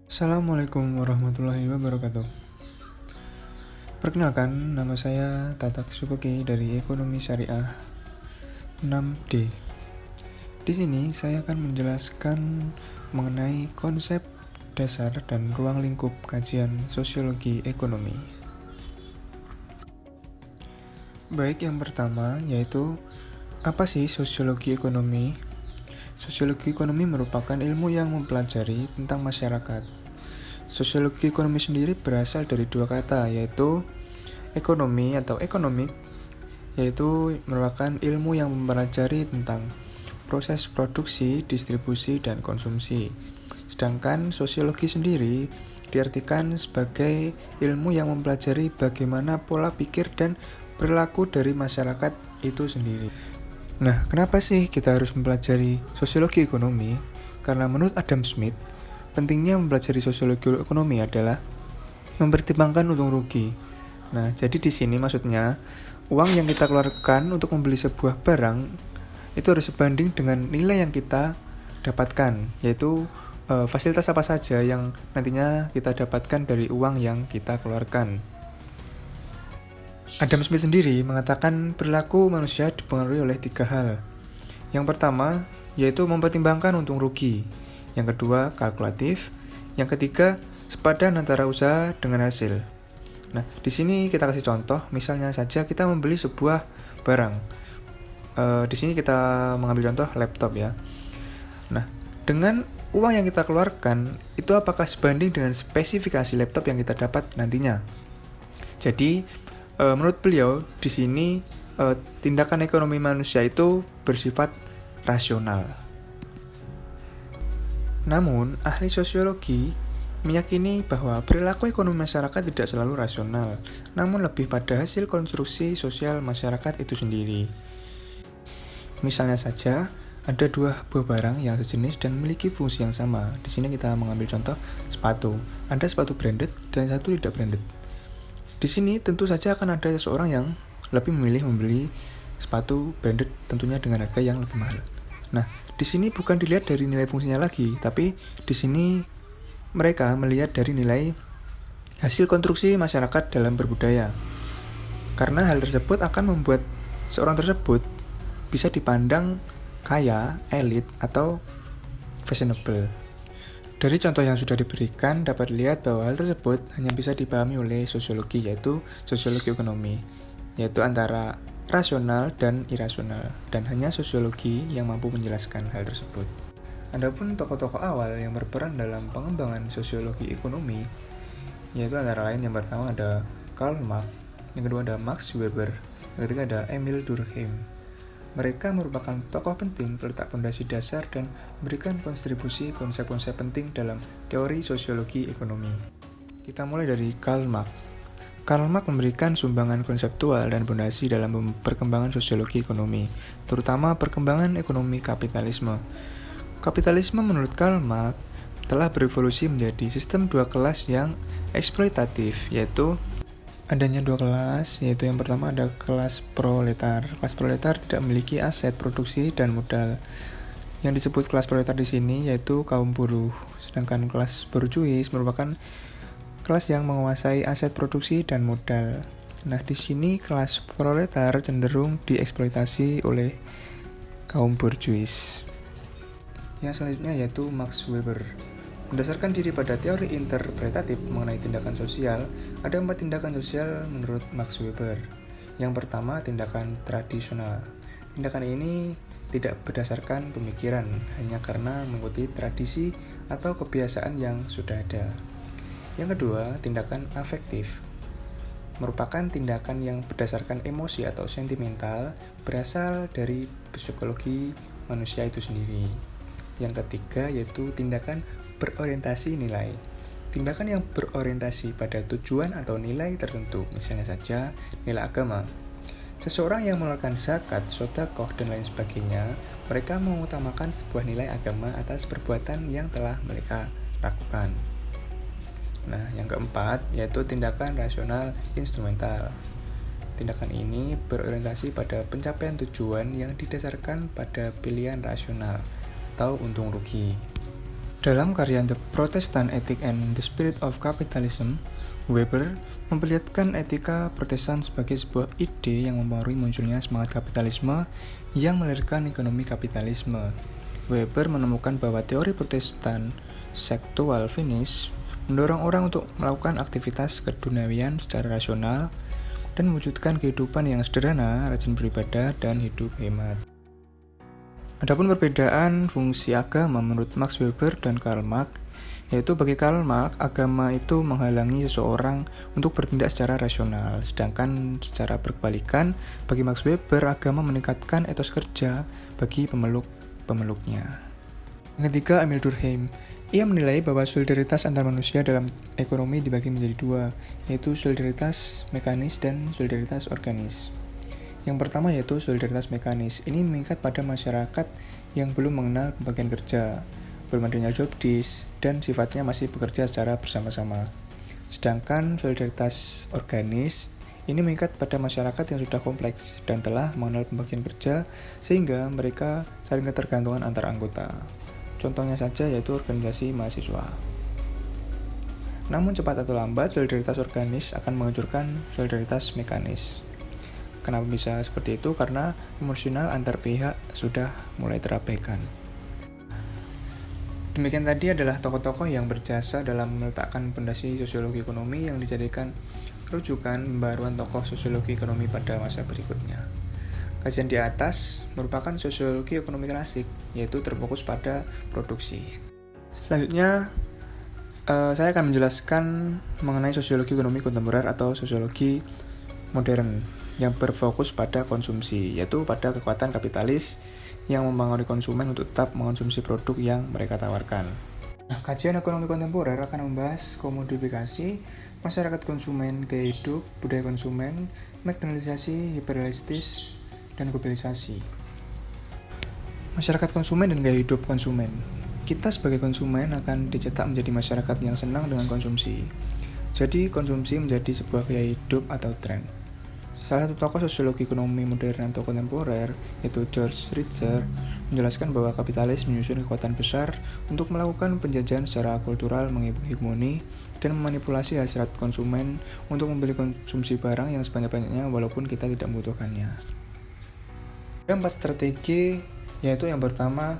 Assalamualaikum warahmatullahi wabarakatuh. Perkenalkan, nama saya Tatak Sukoki dari Ekonomi Syariah 6D. Di sini saya akan menjelaskan mengenai konsep dasar dan ruang lingkup kajian sosiologi ekonomi. Baik, yang pertama yaitu apa sih sosiologi ekonomi? Sosiologi ekonomi merupakan ilmu yang mempelajari tentang masyarakat. Sosiologi ekonomi sendiri berasal dari dua kata, yaitu ekonomi atau economic, yaitu merupakan ilmu yang mempelajari tentang proses produksi, distribusi, dan konsumsi. Sedangkan sosiologi sendiri diartikan sebagai ilmu yang mempelajari bagaimana pola pikir dan perilaku dari masyarakat itu sendiri. Nah, kenapa sih kita harus mempelajari sosiologi ekonomi? Karena menurut Adam Smith, pentingnya mempelajari sosiologi ekonomi adalah mempertimbangkan untung rugi. Nah, jadi di sini maksudnya uang yang kita keluarkan untuk membeli sebuah barang itu harus sebanding dengan nilai yang kita dapatkan, yaitu fasilitas apa saja yang nantinya kita dapatkan dari uang yang kita keluarkan. Adam Smith sendiri mengatakan perilaku manusia dipengaruhi oleh 3 hal. Yang pertama, yaitu mempertimbangkan untung rugi. Yang kedua, kalkulatif. Yang ketiga, sepadan antara usaha dengan hasil. Nah, di sini kita kasih contoh, misalnya saja kita membeli sebuah barang. Di sini kita mengambil contoh laptop ya. Nah, dengan uang yang kita keluarkan, itu apakah sebanding dengan spesifikasi laptop yang kita dapat nantinya? Jadi, menurut beliau, di sini tindakan ekonomi manusia itu bersifat rasional. Namun, ahli sosiologi meyakini bahwa perilaku ekonomi masyarakat tidak selalu rasional, namun lebih pada hasil konstruksi sosial masyarakat itu sendiri. Misalnya saja, ada 2 buah barang yang sejenis dan memiliki fungsi yang sama. Di sini kita mengambil contoh sepatu. Ada sepatu branded dan satu tidak branded. Di sini tentu saja akan ada seseorang yang lebih memilih membeli sepatu branded, tentunya dengan harga yang lebih mahal. Nah, di sini bukan dilihat dari nilai fungsinya lagi, tapi di sini mereka melihat dari nilai hasil konstruksi masyarakat dalam berbudaya. Karena hal tersebut akan membuat seorang tersebut bisa dipandang kaya, elit, atau fashionable. Dari contoh yang sudah diberikan, dapat dilihat bahwa hal tersebut hanya bisa dipahami oleh sosiologi, yaitu sosiologi ekonomi, yaitu antara rasional dan irasional, dan hanya sosiologi yang mampu menjelaskan hal tersebut. Adapun tokoh-tokoh awal yang berperan dalam pengembangan sosiologi ekonomi, yaitu antara lain yang pertama ada Karl Marx, yang kedua ada Max Weber, yang ketiga ada Emil Durkheim. Mereka merupakan tokoh penting peletak fondasi dasar dan memberikan kontribusi konsep-konsep penting dalam teori sosiologi ekonomi. Kita mulai dari Karl Marx. Karl Marx memberikan sumbangan konseptual dan fondasi dalam perkembangan sosiologi ekonomi, terutama perkembangan ekonomi kapitalisme. Kapitalisme menurut Karl Marx telah berevolusi menjadi sistem 2 kelas yang eksploitatif, yaitu adanya 2 kelas, yaitu yang pertama ada kelas proletar. Kelas proletar tidak memiliki aset produksi dan modal. Yang disebut kelas proletar di sini yaitu kaum buruh. Sedangkan kelas borjuis merupakan kelas yang menguasai aset produksi dan modal. Nah, di sini kelas proletar cenderung dieksploitasi oleh kaum borjuis. Yang selanjutnya yaitu Max Weber. Berdasarkan diri pada teori interpretatif mengenai tindakan sosial, ada 4 tindakan sosial menurut Max Weber. Yang pertama, tindakan tradisional. Tindakan ini tidak berdasarkan pemikiran, hanya karena mengikuti tradisi atau kebiasaan yang sudah ada. Yang kedua, tindakan afektif. Merupakan tindakan yang berdasarkan emosi atau sentimental, berasal dari psikologi manusia itu sendiri. Yang ketiga yaitu tindakan berorientasi nilai. Tindakan yang berorientasi pada tujuan atau nilai tertentu, misalnya saja nilai agama. Seseorang yang mengeluarkan zakat, sedekah, dan lain sebagainya, mereka mengutamakan sebuah nilai agama atas perbuatan yang telah mereka lakukan. Nah, yang keempat yaitu tindakan rasional instrumental. Tindakan ini berorientasi pada pencapaian tujuan yang didasarkan pada pilihan rasional atau untung rugi. Dalam karya The Protestant Ethic and the Spirit of Capitalism, Weber memperlihatkan etika Protestan sebagai sebuah ide yang mempengaruhi munculnya semangat kapitalisme yang melahirkan ekonomi kapitalisme. Weber menemukan bahwa teori Protestan seksual finish mendorong orang untuk melakukan aktivitas keduniawian secara rasional dan mewujudkan kehidupan yang sederhana, rajin beribadah, dan hidup hemat. Adapun perbedaan fungsi agama menurut Max Weber dan Karl Marx, yaitu bagi Karl Marx, agama itu menghalangi seseorang untuk bertindak secara rasional, sedangkan secara berbalikan, bagi Max Weber, agama meningkatkan etos kerja bagi pemeluknya. Yang ketiga, Emil Durkheim. Ia menilai bahwa solidaritas antar manusia dalam ekonomi dibagi menjadi dua, yaitu solidaritas mekanis dan solidaritas organis. Yang pertama yaitu solidaritas mekanis. Ini mengikat pada masyarakat yang belum mengenal pembagian kerja, belum adanya job desk, dan sifatnya masih bekerja secara bersama-sama. Sedangkan solidaritas organis ini mengikat pada masyarakat yang sudah kompleks dan telah mengenal pembagian kerja sehingga mereka saling ketergantungan antar anggota. Contohnya saja yaitu organisasi mahasiswa. Namun cepat atau lambat solidaritas organis akan menghancurkan solidaritas mekanis. Kenapa bisa seperti itu? Karena emosional antar pihak sudah mulai terabaikan. Demikian tadi adalah tokoh-tokoh yang berjasa dalam meletakkan pondasi sosiologi ekonomi yang dijadikan rujukan pembaruan tokoh sosiologi ekonomi pada masa berikutnya. Kajian di atas merupakan sosiologi ekonomi klasik, yaitu terfokus pada produksi. Selanjutnya, saya akan menjelaskan mengenai sosiologi ekonomi kontemporer atau sosiologi modern yang berfokus pada konsumsi, yaitu pada kekuatan kapitalis yang mempengaruhi konsumen untuk tetap mengonsumsi produk yang mereka tawarkan. Nah, kajian ekonomi kontemporer akan membahas komodifikasi, masyarakat konsumen, gaya hidup, budaya konsumen, McDonaldisasi, hiperrealistis, dan globalisasi. Masyarakat konsumen dan gaya hidup konsumen. Kita sebagai konsumen akan dicetak menjadi masyarakat yang senang dengan konsumsi. Jadi, konsumsi menjadi sebuah gaya hidup atau tren. Salah satu tokoh sosiologi ekonomi modern atau kontemporer, yaitu George Ritzer, menjelaskan bahwa kapitalis menyusun kekuatan besar untuk melakukan penjajahan secara kultural, menghegemoni, dan memanipulasi hasrat konsumen untuk membeli konsumsi barang yang sebanyak-banyaknya walaupun kita tidak membutuhkannya. Ada 4 strategi, yaitu yang pertama,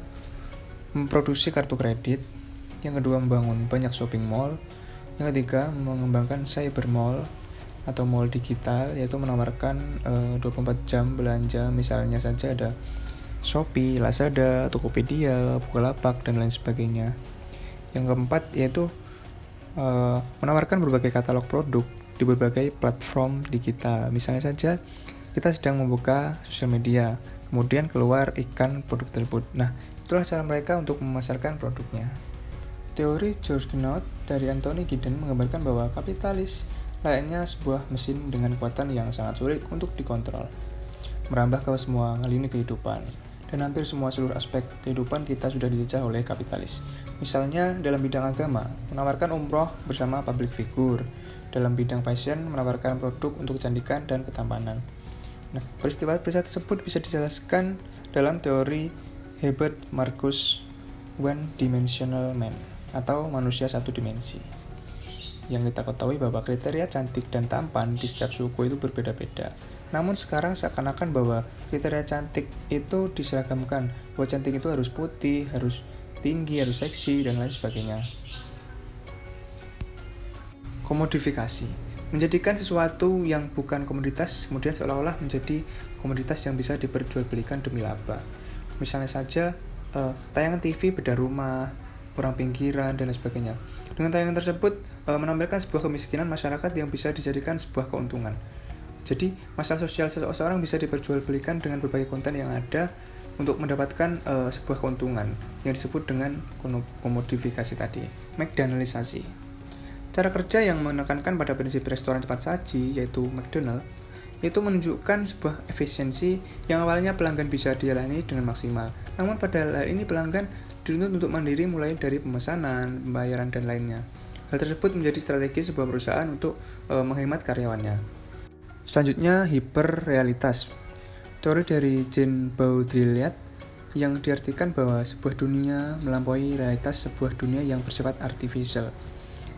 memproduksi kartu kredit, yang kedua, membangun banyak shopping mall, yang ketiga, mengembangkan cyber mall, atau mall digital, yaitu menawarkan 24 jam belanja, misalnya saja ada Shopee, Lazada, Tokopedia, Bukalapak, dan lain sebagainya. Yang keempat yaitu menawarkan berbagai katalog produk di berbagai platform digital, misalnya saja kita sedang membuka sosial media, kemudian keluar iklan produk tersebut. Nah, itulah cara mereka untuk memasarkan produknya. Teori George Knaut dari Anthony Giddens menggambarkan bahwa kapitalis layaknya sebuah mesin dengan kekuatan yang sangat sulit untuk dikontrol, merambah ke semua lini kehidupan, dan hampir semua seluruh aspek kehidupan kita sudah dijajah oleh kapitalis. Misalnya dalam bidang agama, menawarkan umroh bersama public figure, dalam bidang fashion, menawarkan produk untuk kecantikan dan ketampanan. Nah, peristiwa-peristiwa tersebut bisa dijelaskan dalam teori Herbert Marcuse One-Dimensional Man, atau manusia satu dimensi. Yang kita ketahui bahwa kriteria cantik dan tampan di setiap suku itu berbeda-beda. Namun sekarang seakan-akan bahwa kriteria cantik itu diseragamkan, bahwa cantik itu harus putih, harus tinggi, harus seksi, dan lain sebagainya. Komodifikasi, menjadikan sesuatu yang bukan komoditas kemudian seolah-olah menjadi komoditas yang bisa diperjualbelikan demi laba. Misalnya saja tayangan TV bedah rumah, orang pinggiran, dan lain sebagainya. Dengan tayangan tersebut menampilkan sebuah kemiskinan masyarakat yang bisa dijadikan sebuah keuntungan. Jadi, masalah sosial seseorang bisa diperjualbelikan dengan berbagai konten yang ada untuk mendapatkan sebuah keuntungan yang disebut dengan komodifikasi tadi. McDonaldisasi. Cara kerja yang menekankan pada prinsip restoran cepat saji, yaitu McDonald, itu menunjukkan sebuah efisiensi yang awalnya pelanggan bisa dilayani dengan maksimal. Namun pada hal ini pelanggan dituntut untuk mandiri mulai dari pemesanan, pembayaran, dan lainnya. Hal tersebut menjadi strategi sebuah perusahaan untuk menghemat karyawannya. Selanjutnya, hiperrealitas. Teori dari Jean Baudrillard yang diartikan bahwa sebuah dunia melampaui realitas sebuah dunia yang bersifat artificial,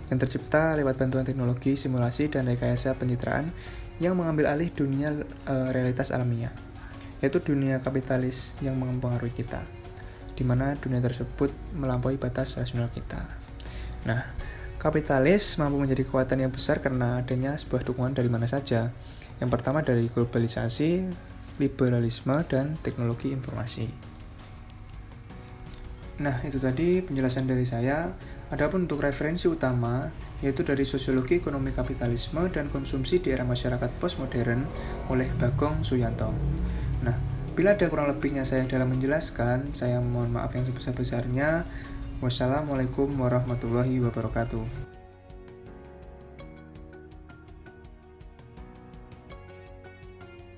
yang tercipta lewat bantuan teknologi, simulasi, dan rekayasa pencitraan yang mengambil alih dunia realitas alamiah, yaitu dunia kapitalis yang mempengaruhi kita, di mana dunia tersebut melampaui batas rasional kita. Nah, kapitalis mampu menjadi kekuatan yang besar karena adanya sebuah dukungan dari mana saja. Yang pertama dari globalisasi, liberalisme, dan teknologi informasi. Nah, itu tadi penjelasan dari saya. Adapun untuk referensi utama, yaitu dari Sosiologi Ekonomi Kapitalisme dan Konsumsi di Era Masyarakat Postmodern oleh Bagong Suyanto. Nah, bila ada kurang lebihnya saya dalam menjelaskan, saya mohon maaf yang sebesar-besarnya. Wassalamualaikum warahmatullahi wabarakatuh.